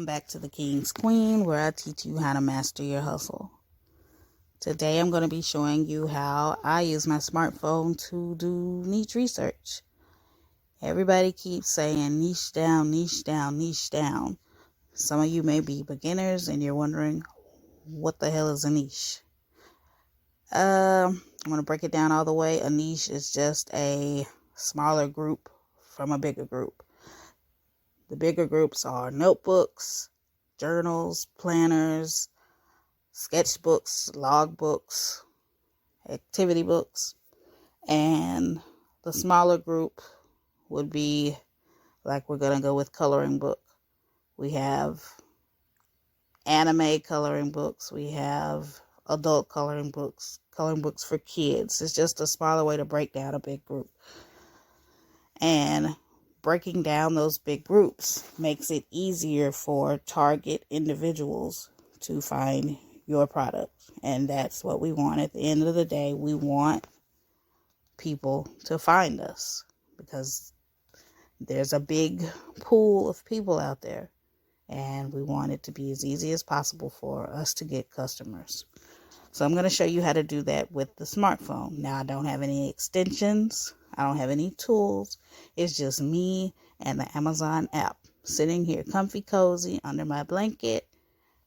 back to the King's Queen, where I teach you how to master your hustle. Today I'm going to be showing you how I use my smartphone to do niche research. Everybody keeps saying niche down, niche down, niche down. Some of you may be beginners and you're wondering, what the hell is a niche? I'm going to break it down all the way. A niche is just a smaller group from a bigger group. The bigger groups are notebooks, journals, planners, sketchbooks, logbooks, activity books, and the smaller group would be, like, we're going to go with coloring book. We have anime coloring books. We have adult coloring books for kids. It's just a smaller way to break down a big group. And breaking down those big groups makes it easier for target individuals to find your product. And that's what we want. At the end of the day, we want people to find us because there's a big pool of people out there. And we want it to be as easy as possible for us to get customers. So I'm going to show you how to do that with the smartphone. Now, I don't have any extensions. I don't have any tools. It's just me and the Amazon app sitting here comfy cozy under my blanket,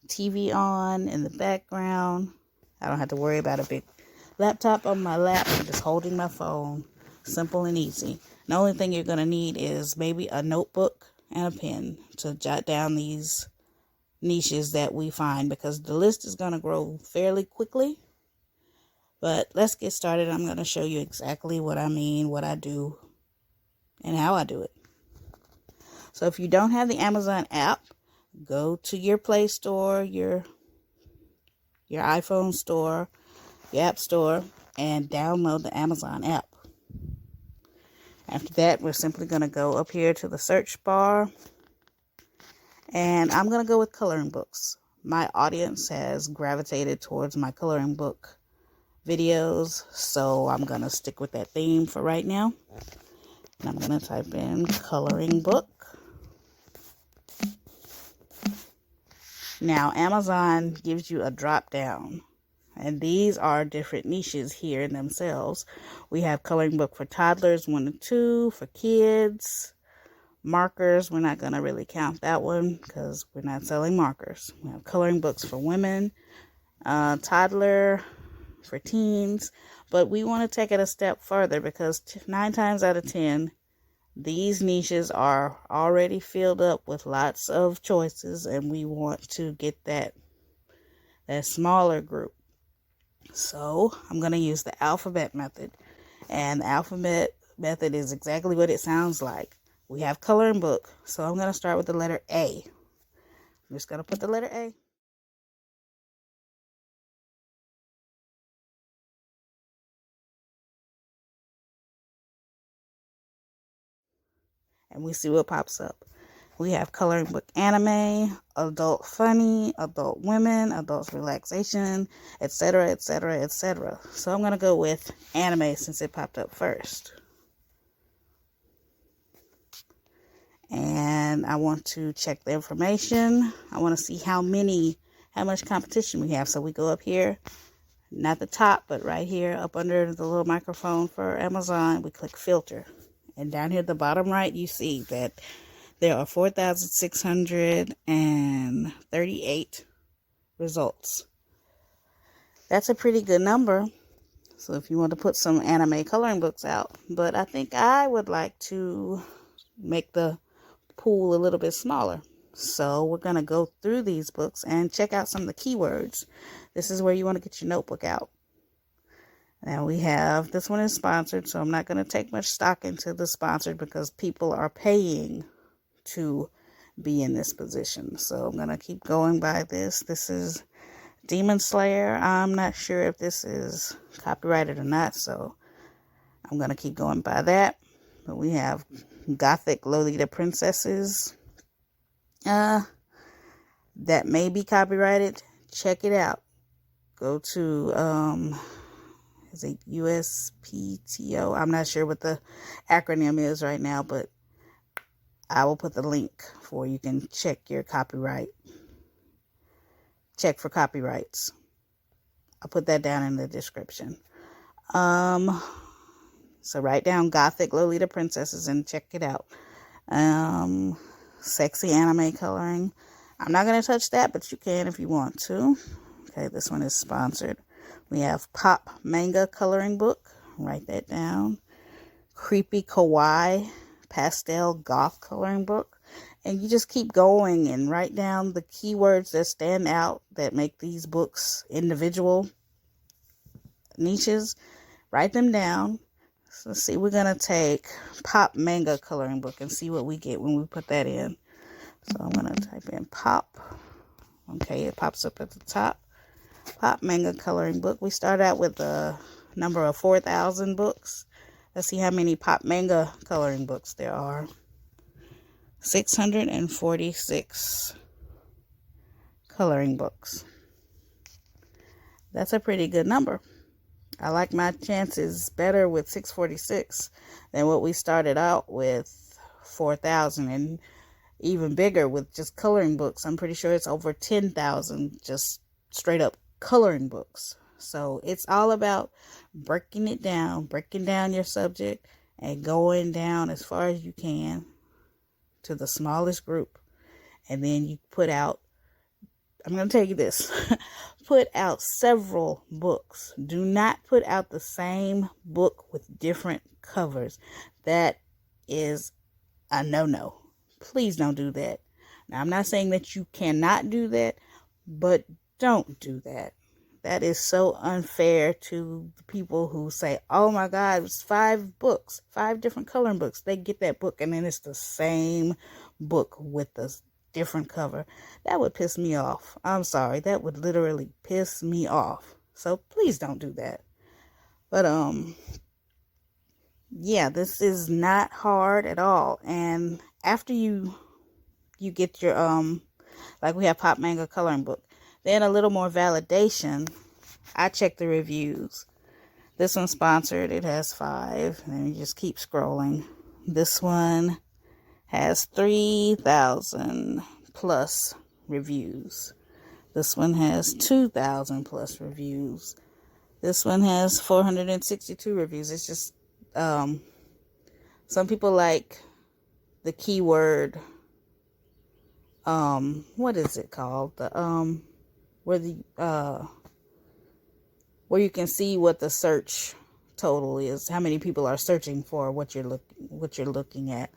TV on in the background. I don't have to worry about a big laptop on my lap. I'm just holding my phone. Simple and easy. The only thing you're going to need is maybe a notebook and a pen to jot down these niches that we find, because the list is going to grow fairly quickly. But let's get started. I'm going to show you exactly what I mean, what I do, and how I do it. So if you don't have the Amazon app, go to your Play Store, your iPhone store, your App Store, and download the Amazon app. After that, we're simply going to go up here to the search bar, and I'm going to go with coloring books. My audience has gravitated towards my coloring book videos, so I'm going to stick with that theme for right now. And I'm going to type in coloring book. Now, Amazon gives you a drop down, and these are different niches here in themselves. We have coloring book for toddlers 1 to 2, for kids, markers. We're not going to really count that one because we're not selling markers. We have coloring books for women, toddler, for teens, but we want to take it a step further because 9 times out of 10, these niches are already filled up with lots of choices, and we want to get that smaller group. So I'm going to use the alphabet method, and the alphabet method is exactly what it sounds like. We have coloring book, so I'm going to start with the letter A. I'm just going to put the letter A. And we see what pops up. We have coloring book anime, adult funny, adult women, adult relaxation, etc., etc., etc. So I'm going to go with anime since it popped up first. And I want to check the information. I want to see how much competition we have. So we go up here, not the top, but right here up under the little microphone for Amazon, we click filter. And down here at the bottom right, you see that there are 4,638 results. That's a pretty good number. So if you want to put some anime coloring books out, but I think I would like to make the pool a little bit smaller. So we're going to go through these books and check out some of the keywords. This is where you want to get your notebook out. Now we have, this one is sponsored, so I'm not going to take much stock into the sponsored because people are paying to be in this position. So I'm going to keep going by this. This is Demon Slayer. I'm not sure if this is copyrighted or not, so I'm going to keep going by that. But we have Gothic Lolita Princesses. That may be copyrighted. Check it out. Go to, is it USPTO? I'm not sure what the acronym is right now, but I will put the link for you can check your copyright. Check for copyrights. I'll put that down in the description. So write down Gothic Lolita Princesses and check it out. Sexy anime coloring. I'm not going to touch that, but you can if you want to. Okay, this one is sponsored. We have Pop Manga coloring book. Write that down. Creepy Kawaii pastel goth coloring book. And you just keep going and write down the keywords that stand out that make these books individual niches. Write them down. So let's see, we're going to take Pop Manga coloring book and see what we get when we put that in. So I'm going to type in Pop. Okay, it pops up at the top. Pop Manga coloring book. We start out with a number of 4,000 books. Let's see how many Pop Manga coloring books there are. 646 coloring books. That's a pretty good number. I like my chances better with 646 than what we started out with 4,000, and even bigger with just coloring books. I'm pretty sure it's over 10,000 just straight up coloring books. So it's all about breaking down your subject and going down as far as you can to the smallest group. And then you put out, I'm going to tell you this, put out several books. Do not put out the same book with different covers. That is a no-no. Please don't do that. Now, I'm not saying that you cannot do that, but don't do that. That is so unfair to the people who say, oh my God, it's 5 books, 5 different coloring books. They get that book and then it's the same book with a different cover. That would piss me off. I'm sorry. That would literally piss me off. So please don't do that. But, yeah, this is not hard at all. And after you get your, like we have Pop Manga coloring book, then a little more validation. I check the reviews. This one's sponsored. It has 5. And you just keep scrolling. This one has 3,000 plus reviews. This one has 2,000 plus reviews. This one has 462 reviews. It's just, some people like the keyword, what is it called? The, where you can see what the search total is, how many people are searching for what you're looking at.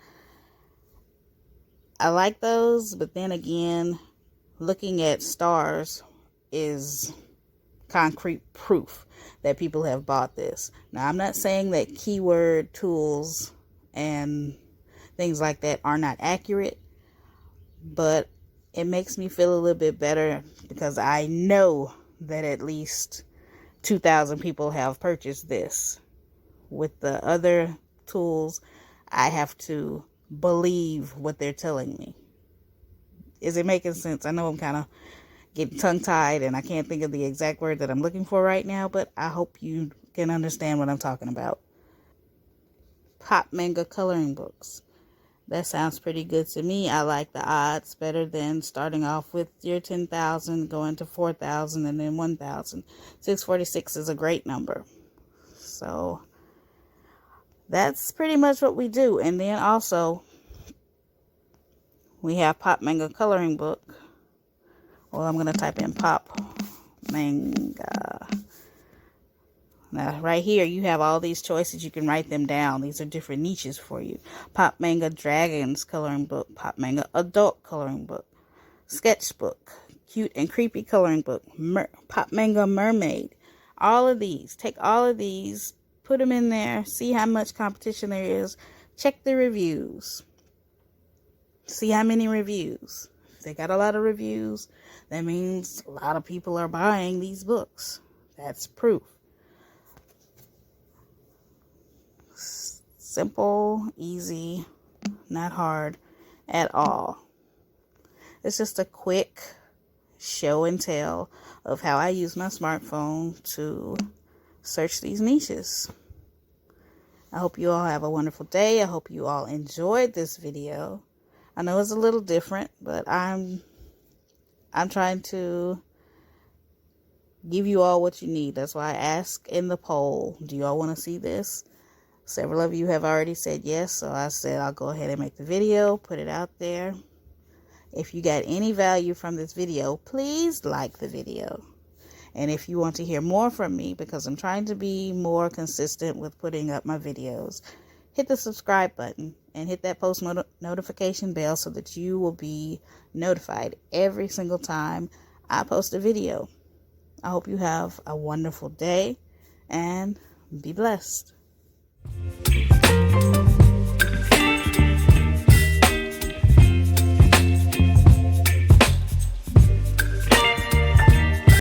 I like those, but then again, looking at stars is concrete proof that people have bought this. Now, I'm not saying that keyword tools and things like that are not accurate, but it makes me feel a little bit better because I know that at least 2,000 people have purchased this. With the other tools, I have to believe what they're telling me. Is it making sense? I know I'm kind of getting tongue-tied and I can't think of the exact word that I'm looking for right now, but I hope you can understand what I'm talking about. Pop Manga coloring books. That sounds pretty good to me. I like the odds better than starting off with your 10,000, going to 4,000, and then 1,000. 646 is a great number. So that's pretty much what we do. And then also, we have Pop Manga coloring book. Well, I'm going to type in Pop Manga. Now, right here, you have all these choices. You can write them down. These are different niches for you. Pop Manga Dragons coloring book. Pop Manga Adult coloring book. Sketchbook. Cute and creepy coloring book. Pop Manga Mermaid. All of these. Take all of these. Put them in there. See how much competition there is. Check the reviews. See how many reviews. If they got a lot of reviews, that means a lot of people are buying these books. That's proof. Simple, easy, not hard at all. It's just a quick show and tell of how I use my smartphone to search these niches. I hope you all have a wonderful day. I hope you all enjoyed this video. I know it's a little different, but I'm trying to give you all what you need. That's why I asked in the poll, do you all want to see this? Several of you have already said yes, so I said I'll go ahead and make the video, put it out there. If you got any value from this video, please like the video. And if you want to hear more from me, because I'm trying to be more consistent with putting up my videos, hit the subscribe button and hit that post notification bell so that you will be notified every single time I post a video. I hope you have a wonderful day and be blessed.